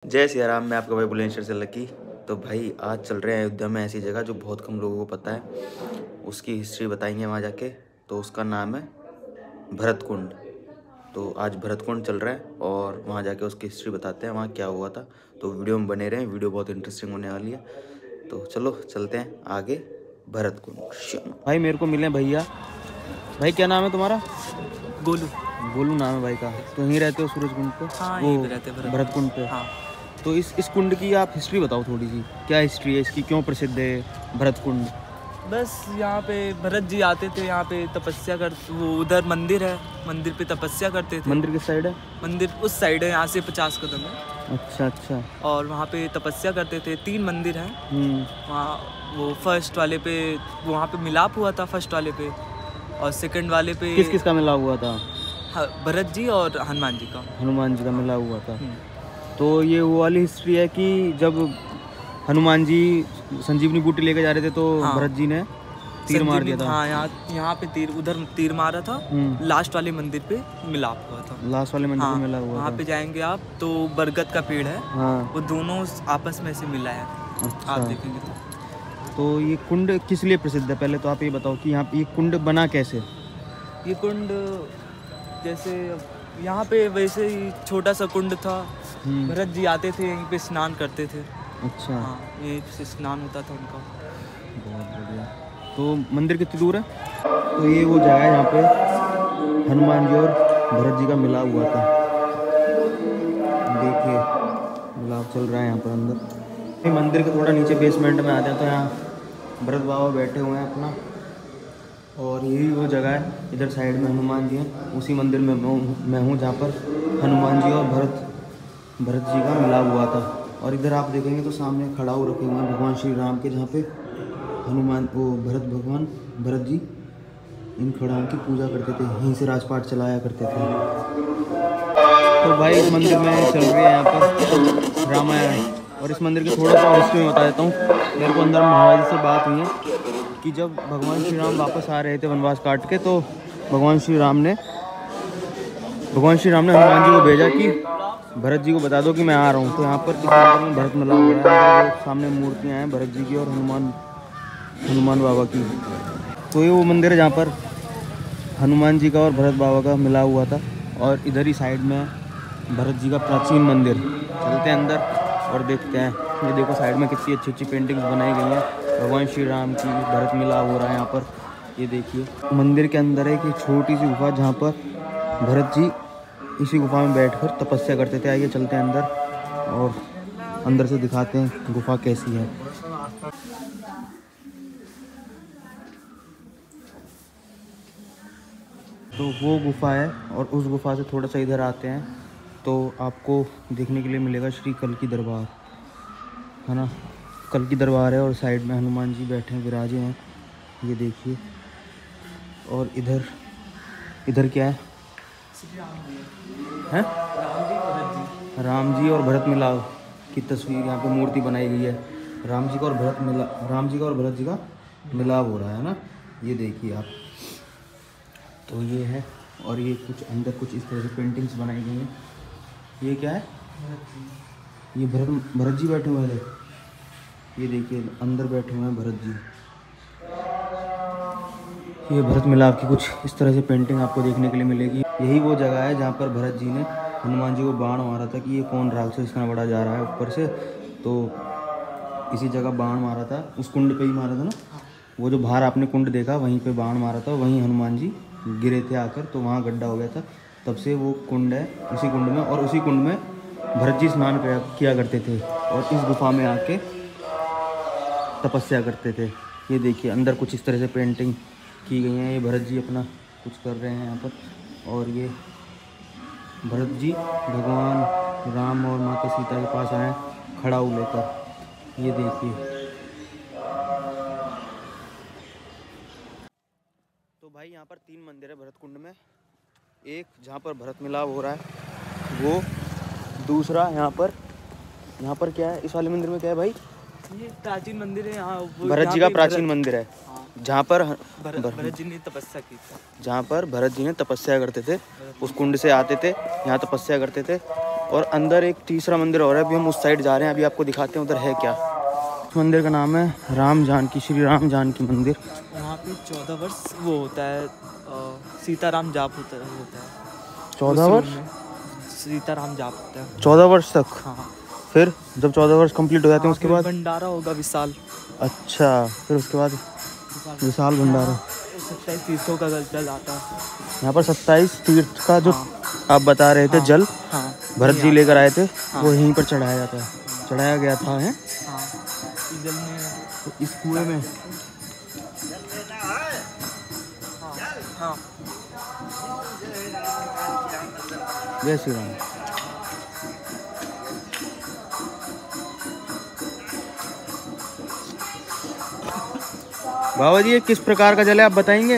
जय सिया राम। मैं आपका भाई बुलंदशहर से लकी। तो भाई आज चल रहे हैं अयोध्या में ऐसी जगह जो बहुत कम लोगों को पता है, उसकी हिस्ट्री बताएंगे वहाँ जाके। तो उसका नाम है भरत कुंड। तो आज भरत कुंड चल रहा है और वहाँ जाके उसकी हिस्ट्री बताते हैं, वहाँ क्या हुआ था। तो वीडियो में बने रहें, वीडियो बहुत इंटरेस्टिंग होने वाली है। तो चलो चलते हैं आगे भरत कुंड। भाई मेरे को मिले भैया। भाई क्या नाम है तुम्हारा? गोलू। गोलू नाम है भाई का। तो यहीं रहते हो सूरज कुंड पे? हाँ, वो यहीं पे रहते हैं भरत कुंड पे। हाँ। तो इस कुंड की आप हिस्ट्री बताओ थोड़ी सी। क्या हिस्ट्री है इसकी, क्यों प्रसिद्ध है भरत कुंड? बस यहाँ पे भरत जी आते थे, यहाँ पे तपस्या कर, वो उधर मंदिर है, मंदिर पे तपस्या करते थे। मंदिर किस साइड है? मंदिर उस साइड है, यहाँ से 50 कदम है। अच्छा अच्छा। और वहाँ पे तपस्या करते थे। 3 मंदिर हैं वहाँ। वो फर्स्ट वाले पे वहाँ पे मिलाप हुआ था, फर्स्ट वाले पे। और सेकंड वाले पे किस किस का मिला हुआ था? भरत जी और हनुमान जी का। हनुमान जी का मिला हुआ था। तो ये वो वाली हिस्ट्री है कि जब हनुमान जी संजीवनी बूटी लेके जा रहे थे तो भरत जी ने तीर मार दिया था। हाँ, यहाँ पे तीर, उधर तीर मारा था। लास्ट वाले मंदिर पे मिलाप हुआ था। लास्ट वाले मंदिर पे मिला हुआ था। वहाँ पे जाएंगे आप तो बरगद का पेड़ है। हाँ। वो दोनों आपस में से मिला है। अच्छा। आप देखेंगे तो ये कुंड किस लिए प्रसिद्ध है? पहले तो आप ये बताओ कि यहाँ पे ये कुंड बना कैसे? ये कुंड जैसे यहाँ पे वैसे ही छोटा सा कुंड था। भरत जी आते थे, यहीं पे स्नान करते थे। अच्छा। हाँ, यहीं से स्नान होता था उनका। बहुत बढ़िया। तो मंदिर कितनी दूर है? तो ये वो जगह है जहाँ पे हनुमान जी और भरत जी का मिला हुआ था। देखिए मिलाप चल रहा है यहाँ पर अंदर। ये मंदिर के थोड़ा नीचे बेसमेंट में आते हैं तो यहाँ भरत बाबा बैठे हुए हैं अपना। और यही वो जगह है, इधर साइड में हनुमान जी हैं। उसी मंदिर में मैं हूँ जहाँ पर हनुमान जी और भरत जी का मिला हुआ था। और इधर आप देखेंगे तो सामने खड़ाऊ रखे हुए हैं भगवान श्री राम के, जहाँ पे भरत जी इन खड़ाओं की पूजा करते थे, यहीं से राजपाट चलाया करते थे। तो भाई इस मंदिर में चल रही है यहाँ पर रामायण। और इस मंदिर की थोड़ा सा हिस्ट्री में बता देता हूँ। मेरे को अंदर महाराज से बात हुई है कि जब भगवान श्री राम वापस आ रहे थे वनवास काट के, तो भगवान श्री राम ने हनुमान जी को भेजा कि भरत जी को बता दो कि मैं आ रहा हूँ। तो यहाँ पर इस मंदिर में भरत मिला हुआ है। जो सामने मूर्तियाँ हैं भरत जी की और हनुमान बाबा की। तो ये वो मंदिर है जहाँ पर हनुमान जी का और भरत बाबा का मिला हुआ था। और इधर ही साइड में भरत जी का प्राचीन मंदिर। चलते हैं अंदर और देखते हैं। ये देखो साइड में कितनी अच्छी अच्छी पेंटिंग्स बनाई गई हैं भगवान श्री राम की। भरत मिला हो रहा है यहाँ पर। ये देखिए मंदिर के अंदर है कि छोटी सी गुफा जहाँ पर भरत जी इसी गुफा में बैठकर तपस्या करते थे। आइए चलते हैं अंदर और अंदर से दिखाते हैं गुफा कैसी है। तो वो गुफा है और उस गुफा से थोड़ा सा इधर आते हैं तो आपको देखने के लिए मिलेगा श्री कल की दरबार, है ना। कल की दरबार है और साइड में हनुमान जी बैठे हैं, विराजे हैं। ये देखिए। और इधर क्या है? हैं? राम जी और भरत मिलाप की तस्वीर, यहाँ पे मूर्ति बनाई गई है। राम जी का और भरत जी का मिलाप हो रहा है ना। ये देखिए आप। तो ये है। और ये कुछ अंदर कुछ इस तरह से पेंटिंग्स बनाई गई हैं। ये क्या है? ये भरत जी बैठे हुए हैं। ये देखिए अंदर बैठे हुए हैं भरत जी। ये भरत मिलाप की कुछ इस तरह से पेंटिंग आपको देखने के लिए मिलेगी। यही वो जगह है जहाँ पर भरत जी ने हनुमान जी को बाण मारा था कि ये कौन राक्षस इतना बड़ा जा रहा है ऊपर से। तो इसी जगह बाण मारा था, उस कुंड पे ही मारा था ना। वो जो बाहर आपने कुंड देखा वहीं पे बाण मारा था, वहीं हनुमान जी गिरे थे आकर, तो वहाँ गड्ढा हो गया था। तब से वो कुंड है उसी कुंड में। और उसी कुंड में भरत जी स्नान किया करते थे और इस गुफा में आके तपस्या करते थे। ये देखिए अंदर कुछ इस तरह से पेंटिंग की गई हैं। ये भरत जी अपना कुछ कर रहे हैं यहाँ पर। और ये भरत जी भगवान राम और माता सीता के पास आए खड़ाऊ लेकर। ये देखिए। तो भाई यहाँ पर 3 मंदिर है भरत कुंड में। एक जहाँ पर भरत मिलाप हो रहा है वो, दूसरा यहाँ पर क्या है? इस वाले मंदिर में क्या है भाई? ये प्राचीन मंदिर है यहाँ। भरत जी का प्राचीन मंदिर है। जहाँ पर भरत जी ने तपस्या की थी। जहाँ पर भरत जी ने तपस्या करते थे, उस कुंड से आते थे, यहाँ तपस्या करते थे। और अंदर एक तीसरा मंदिर और है, अभी हम उस साइड जा रहे हैं, अभी आपको दिखाते हैं उधर है क्या। इस मंदिर का नाम है राम जानकी, श्री राम जानकी मंदिर। यहाँ पे 14 वर्ष वो होता है, सीताराम जाप होता है 14 वर्ष सीताराम जाप होता है 14 वर्ष तक। हाँ। फिर जब 14 वर्ष कंप्लीट हो जाते हैं उसके बाद भंडारा होगा विशाल। अच्छा, फिर उसके बाद विशाल भंडारा। 27 तीर्थों का जल आता है यहाँ पर। 27 तीर्थ का जो आप बता रहे थे हाँ, जल हाँ, भरत जी लेकर आए थे, हाँ, वो यहीं पर चढ़ाया जाता है, चढ़ाया गया था है। हाँ, इस जल में तो इस कुएं में हाँ, जय श्री राम। बाबा जी ये किस प्रकार का जल है, आप बताएंगे?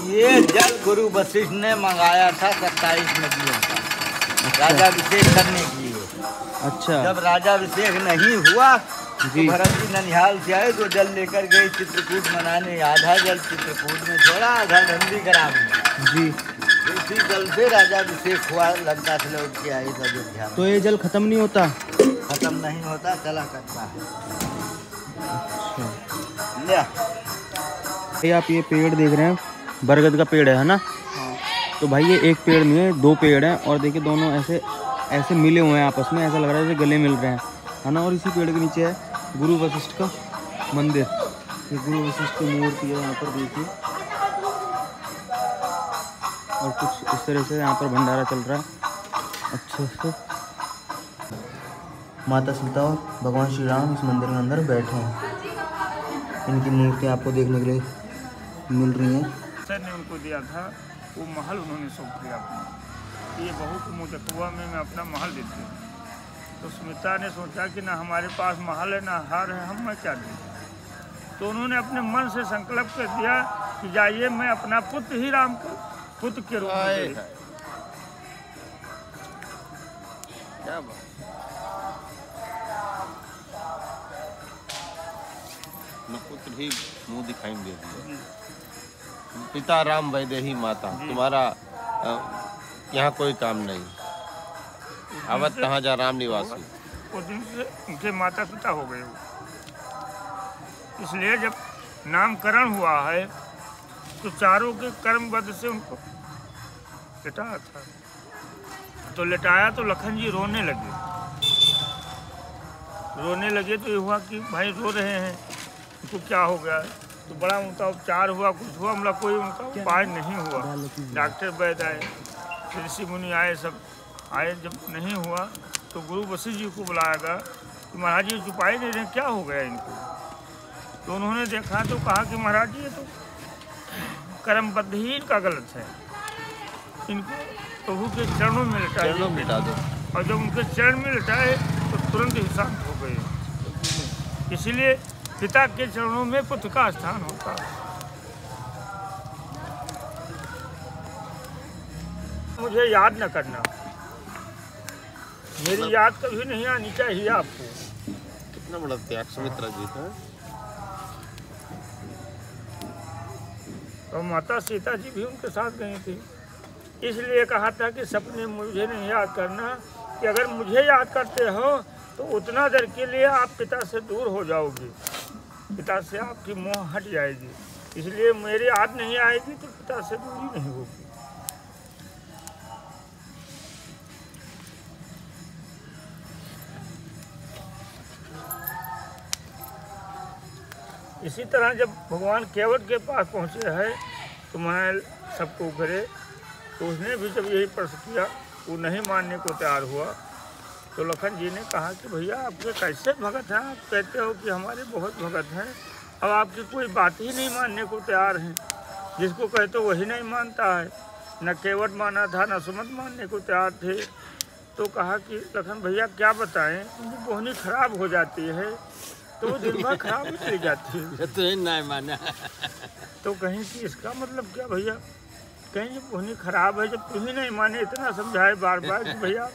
ये जल गुरु वशिष्ठ ने मंगाया था 27 नदियों का राजाभिषेक करने के लिए। अच्छा। जब राजाभिषेक नहीं हुआ जी। तो भरत जी ननिहाल से आए तो जल लेकर गए चित्रकूट मनाने। आधा जल चित्रकूट में छोड़ा, आधा नंदीग्राम में। जी। इसी जल से राजाभिषेक हुआ, लंका से लौट के आए अयोध्या में। तो ये जल खत्म नहीं होता? खत्म नहीं होता, चला करता है। ये आप ये पेड़ देख रहे हैं, बरगद का पेड़ है ना? हाँ। तो भाई ये एक पेड़ नहीं है, 2 पेड़ हैं, और देखिए दोनों ऐसे ऐसे मिले हुए हैं आपस में, ऐसा लग रहा है जैसे गले मिल रहे हैं, है ना? और इसी पेड़ के नीचे है गुरु वशिष्ठ का मंदिर। ये गुरु वशिष्ठ की मूर्ति है यहाँ पर, देखिए। और कुछ इस तरह से यहाँ पर भंडारा चल रहा है अच्छे से। माता सीता और भगवान श्री राम इस मंदिर के अंदर बैठे हैं। इनकी मूर्तियाँ आपको देखने के लिए मिल रही हैं। सर ने उनको दिया था वो महल, उन्होंने सौंप दिया अपना। ये बहू को मुजफ्फरपुर में मैं अपना महल देती हूँ। तो स्मिता ने सोचा कि ना हमारे पास महल है ना हार है, हम मैं क्या दें। तो उन्होंने अपने मन से संकल्प कर दिया कि जाइए मैं अपना पुत्र ही राम को पुत्र के रूप में दे। क्या बात। पुत्र ही मुँह दिखाई दे दिया। पिता राम वैदेही माता, तुम्हारा यहाँ कोई काम नहीं। अवध कहाँ जा राम निवासी। उस दिन से उनके माता पिता हो गए वो। इसलिए जब नामकरण हुआ है तो चारों के कर्मबद्ध से उनको लिटाया था। तो लिटाया तो लखन जी रोने लगे। तो ये हुआ कि भाई रो रहे हैं, उनको क्या हो गया। तो बड़ा उनका उपचार हुआ, कुछ हुआ, मतलब कोई उनका उपाय नहीं हुआ। डॉक्टर वैद्य आए, ऋषि मुनि आए, सब आए। जब नहीं हुआ तो गुरु वशिष्ठ जी को बुलाया गया कि महाराज जी उपाय दे रहे, क्या हो गया इनको। तो उन्होंने देखा तो कहा कि महाराज जी ये तो कर्मबद्ध ही इनका गलत है, इनको प्रभु के चरणों में लिटा दो। और जब उनके चरण में लिटाए तो तुरंत ही शांत हो गए। इसीलिए पिता के चरणों में पुत्र का स्थान होता है। मुझे याद न करना, मेरी याद कभी नहीं आनी चाहिए आपको। कितना बड़ा त्याग सुमित्रा जी का। और माता सीता जी भी उनके साथ गई थी। इसलिए कहा था कि सपने मुझे नहीं याद करना, कि अगर मुझे याद करते हो तो उतना देर के लिए आप पिता से दूर हो जाओगे, पिता से आपकी मोह हट जाएगी। इसलिए मेरी याद नहीं आएगी तो पिता से दूरी नहीं होगी। इसी तरह जब भगवान केवट के पास पहुँचे हैं तो मैं सबको उभरे, तो उसने भी जब यही प्रश्न किया, वो नहीं मानने को तैयार हुआ। तो लखन जी ने कहा कि भैया आपके कैसे भगत हैं, आप कहते हो कि हमारे बहुत भगत हैं, अब आपकी कोई बात ही नहीं मानने को तैयार हैं। जिसको कहते हो वही नहीं मानता है। न केवट माना था, न सुमत मानने को तैयार थे। तो कहा कि लखन भैया क्या बताएं, उनकी बोहनी खराब हो जाती है, तो वो दिन भर खराब ही चली जाती है। तो नहीं माना। तो कहीं कि इसका मतलब क्या भैया, कहीं बोहनी खराब है, जब तुम ही नहीं माने, इतना समझाए बार बार कि भैया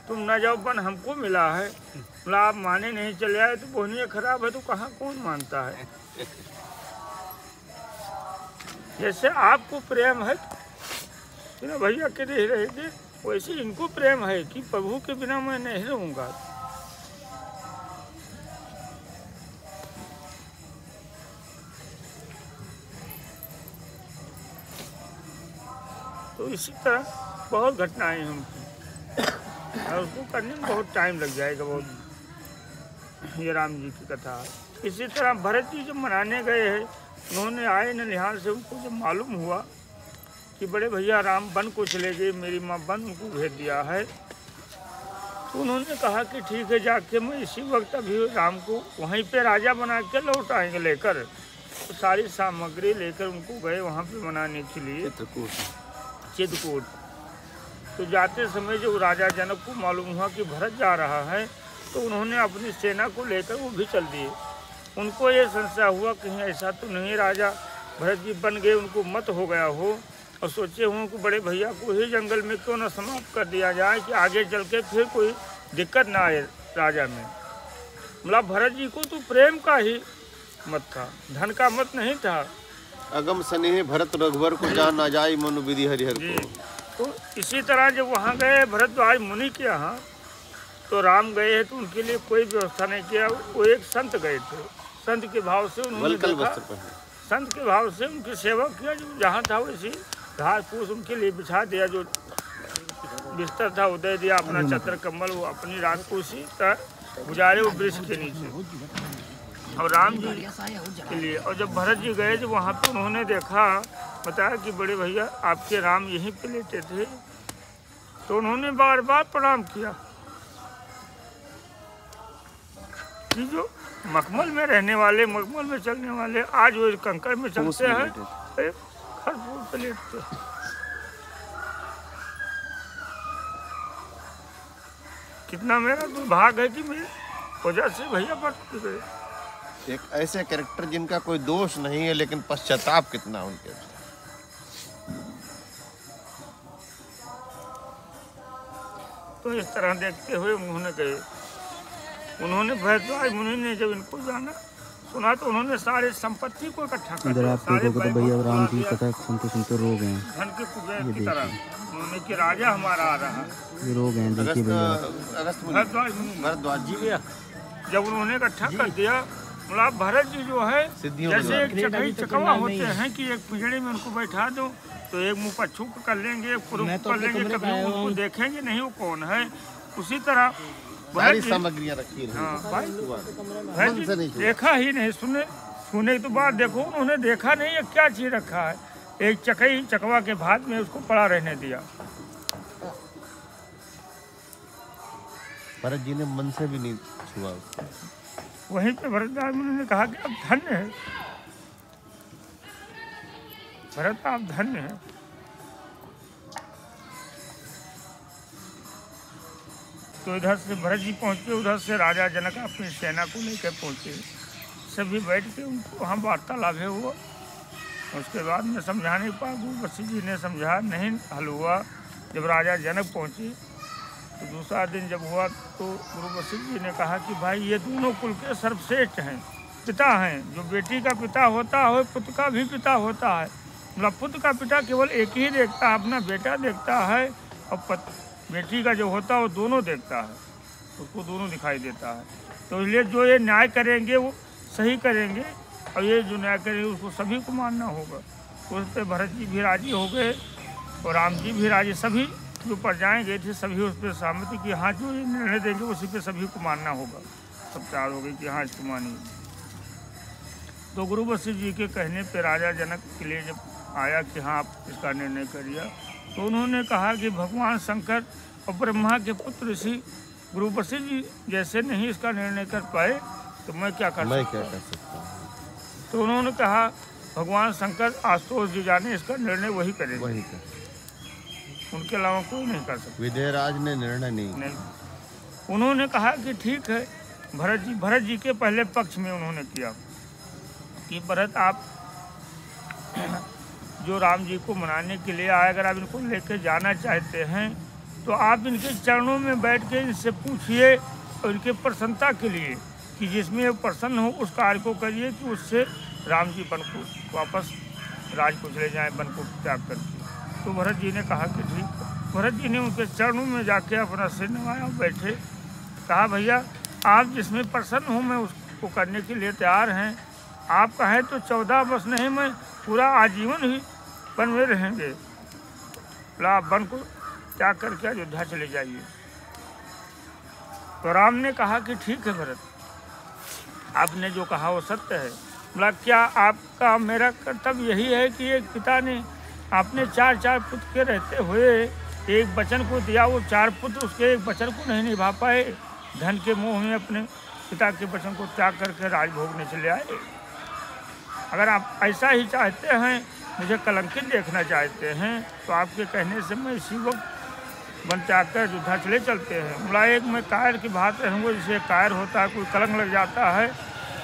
तुम न जाओ, बन हमको मिला है, मतलब आप माने नहीं चले आए तो बोहनी खराब है, तो कहाँ कौन मानता है। जैसे आपको प्रेम है तो भैया के नहीं रहेंगे, वैसे इनको प्रेम है कि प्रभु के बिना मैं नहीं रहूँगा। तो इसी तरह बहुत घटनाएं हैं उनकी, और उसको करने में बहुत टाइम लग जाएगा बहुत। ये राम जी की कथा। इसी तरह भरत जी जब मनाने गए हैं, उन्होंने आए ननिहाल से, उनको जब मालूम हुआ कि बड़े भैया राम वन को चले गए, मेरी माँ वन उनको भेज दिया है, तो उन्होंने कहा कि ठीक है, जाके मैं इसी वक्त अभी राम को वहीं पे राजा बना के लौट आएंगे लेकर। तो सारी सामग्री लेकर उनको गए वहाँ पे मनाने के लिए चित्रकूट। तो जाते समय जब राजा जनक को मालूम हुआ कि भरत जा रहा है, तो उन्होंने अपनी सेना को लेकर वो भी चल दिए। उनको ये संशय हुआ कहीं ऐसा तो नहीं राजा भरत जी बन गए, उनको मत हो गया हो, और सोचे हुए कि बड़े भैया को ही जंगल में क्यों न समाप्त कर दिया जाए कि आगे चल के फिर कोई दिक्कत ना आए राजा में। मतलब भरत जी को तो प्रेम का ही मत था, धन का मत नहीं था। अगम स्नेह भरत रघुवर को जान ना जाए मनु विधि हरिहर को। तो इसी तरह जब वहाँ गए भरद्वाज मुनि के यहाँ, तो राम गए हैं तो उनके लिए कोई व्यवस्था नहीं किया। वो एक संत गए थे, संत के भाव से उन्होंने देखा, संत के भाव से उनकी सेवा किया। जो जहाँ था वैसी घास फूस उनके लिए बिछा दिया, जो बिस्तर था वो दे दिया, अपना चद्दर कम्बल वो अपनी रात को उसी तरह गुजारे वो वृक्ष के नीचे और राम जी के लिए। और जब भरत जी गए तो वहाँ पे उन्होंने देखा, बताया कि बड़े भैया आपके राम यहीं पे लेटे थे। तो उन्होंने बार बार प्रणाम किया कि जो मखमल में रहने वाले, मखमल में चलने वाले, आज वो कंकड़ में चलते हैं, खरफूल पे लेटते हैं। कितना मेरा दुर्भाग्य है कि मेरी वजह से भैया बच गए। एक ऐसे कैरेक्टर जिनका कोई दोष नहीं है, लेकिन पश्चाताप कितना उनके। तो इस तरह देखते हुए उन्होंने गए। उन्होंने भरद्वाज मुनि ने जब इनको जाना सुना, तो उन्होंने सारे संपत्ति को इकट्ठा कर दिया। सारे भैया राम की कथा सुनते सुनते रो गए हैं, धन के कुबेर की तरह। उन्होंने कि राजा हमारा आ रहा है, ये रो गए हैं। देखिए भैया भरद्वाज जी जब उन्होंने इकट्ठा कर दिया, मतलब भरत जी जो है जैसे एक चकई चकवा होते हैं कि एक पिंजड़े में उनको बैठा दो, तो एक मुँह पच्छू कर लेंगे, एक पुरुष कर लेंगे, कभी उनको देखेंगे नहीं वो कौन है। उसी तरह सारी सामग्रियां रखी रही। हाँ, देखा ही नहीं, सुने तो बात देखो, उन्होंने देखा नहीं है क्या चीज रखा है। एक चकई चकवा के भात में उसको पड़ा रहने दिया। भरत जी ने मन से भी नहीं छुआ। वहीं पे भरद्वाज मुनि ने कहा कि अब धन्य है भरत, आप धन्य है। तो इधर से भरत जी पहुंचे, उधर से राजा जनक अपनी सेना को लेकर पहुंचे। सभी बैठ के उनको वहाँ वार्तालाप हुआ। उसके बाद में समझा नहीं पाया, गुरु वशिष्ठ जी ने समझा, नहीं हल हुआ। जब राजा जनक पहुंचे तो दूसरा दिन जब हुआ, तो गुरु वशिष्ठ जी ने कहा कि भाई ये दोनों कुल के सर्वश्रेष्ठ हैं, पिता हैं। जो बेटी का पिता होता है पुत्र का भी पिता होता है। मतलब पुत्र का पिता केवल एक ही देखता है, अपना बेटा देखता है, और बेटी का जो होता है वो दोनों देखता है, उसको दोनों दिखाई देता है। तो इसलिए जो ये न्याय करेंगे वो सही करेंगे, और ये जो न्याय करेंगे उसको सभी को मानना होगा। उस पर भरत जी भी राजी हो गए और राम जी भी राजी। सभी जो प्रजाएं गए थे सभी उस पर सहमति कि हाँ जो ये निर्णय देंगे उसी पे सभी को मानना होगा। सब तैयार हो गई कि हाँ इसको मानिए। तो गुरु वशिष्ठ जी के कहने पे राजा जनक के लिए जब आया कि हाँ आप इसका निर्णय करिए, तो उन्होंने कहा कि भगवान शंकर और ब्रह्मा के पुत्र ऋषि गुरु वशिष्ठ जी जैसे नहीं इसका निर्णय कर पाए, तो मैं क्या कर सकता हूँ। तो उन्होंने कहा भगवान शंकर आशुतोष जी जाने इसका निर्णय वही करेंगे, उनके अलावा कोई नहीं कर सकता। विजयराज ने निर्णय नहीं। उन्होंने कहा कि ठीक है। भरत जी के पहले पक्ष में उन्होंने किया कि भरत आप जो राम जी को मनाने के लिए आए, अगर आप इनको लेकर जाना चाहते हैं तो आप इनके चरणों में बैठ के इनसे पूछिए, और इनके प्रसन्नता के लिए कि जिसमें वो प्रसन्न हो उस कार्य को करिए कि उससे राम जी वन को वापस राज को चले जाएँ, वन को त्याग करके। तो भरत जी ने कहा कि ठीक है। भरत जी ने उनके चरणों में जाके अपना सिर नवाया, बैठे, कहा भैया आप जिसमें प्रसन्न हूँ मैं उसको करने के लिए तैयार हैं। आप कहें तो 14 वर्ष नहीं, मैं पूरा आजीवन ही वन में रहेंगे। बोला आप वन को त्याग करके अयोध्या चले जाइए। तो राम ने कहा कि ठीक है भरत, आपने जो कहा वो सत्य है। बोला क्या आपका मेरा कर्तव्य यही है कि एक पिता ने आपने 4 पुत्र के रहते हुए एक वचन को दिया, वो 4 पुत्र उसके एक वचन को नहीं निभा पाए, धन के मोह में अपने पिता के वचन को त्याग करके राजभोग चले आए। अगर आप ऐसा ही चाहते हैं, मुझे कलंकित देखना चाहते हैं, तो आपके कहने से मैं इसी वक्त वन त्याग कर अयोध्या चले चलते हैं। बोला एक मैं कायर की बात रहूँगा, जिसे कायर होता है, कोई कलंक लग जाता है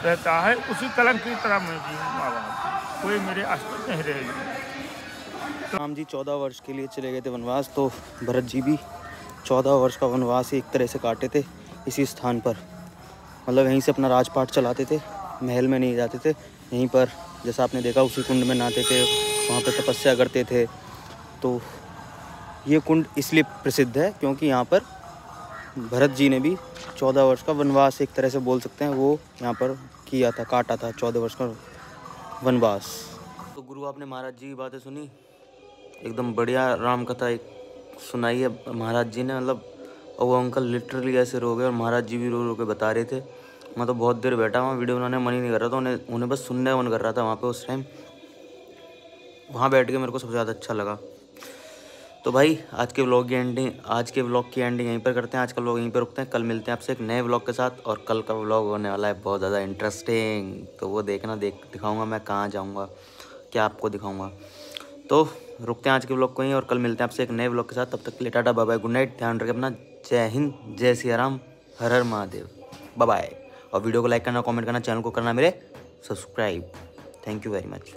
रहता है, उसी कलंक की तरह मैं जीऊँगा, कोई मेरे अस्तित्व नहीं रहेगी। राम जी 14 वर्ष के लिए चले गए थे वनवास, तो भरत जी भी 14 वर्ष का वनवास एक तरह से काटे थे इसी स्थान पर। मतलब यहीं से अपना राजपाट चलाते थे, महल में नहीं जाते थे, यहीं पर जैसा आपने देखा उसी कुंड में नहाते थे, वहाँ पर तपस्या करते थे। तो ये कुंड इसलिए प्रसिद्ध है क्योंकि यहाँ पर भरत जी ने भी 14 वर्ष का वनवास एक तरह से बोल सकते हैं वो यहाँ पर किया था, काटा था 14 वर्ष का वनवास। तो गुरु आपने महाराज जी की बातें सुनी, एकदम बढ़िया राम कथा एक सुनाई है महाराज जी ने। मतलब और वो अंकल लिटरली ऐसे रो गए और महाराज जी भी रो रो के बता रहे थे। मैं तो बहुत देर बैठा वहाँ, वीडियो बनाने मन ही नहीं कर रहा था, उन्हें बस सुनने का मन कर रहा था वहाँ पे उस टाइम। वहाँ बैठ के मेरे को सबसे ज़्यादा अच्छा लगा। तो भाई आज के व्लॉग की एंडिंग यहीं पर करते हैं। आज का व्लॉग यहीं पर रुकते हैं। कल मिलते हैं आपसे एक नए व्लॉग के साथ, और कल का व्लॉग होने वाला है बहुत ज़्यादा इंटरेस्टिंग, तो वो दिखाऊँगा मैं कहाँ जाऊँगा, क्या आपको दिखाऊँगा। तो रुकते हैं आज के व्लॉग को यहीं, और कल मिलते हैं आपसे एक नए व्लॉग के साथ। तब तक के लिए tata bye bye, good night, ध्यान रखें अपना। जय हिंद, जय सिया राम, हर हर महादेव, बाय बाय। और वीडियो को लाइक करना, कमेंट करना, चैनल को करना मेरे subscribe. Thank you very much.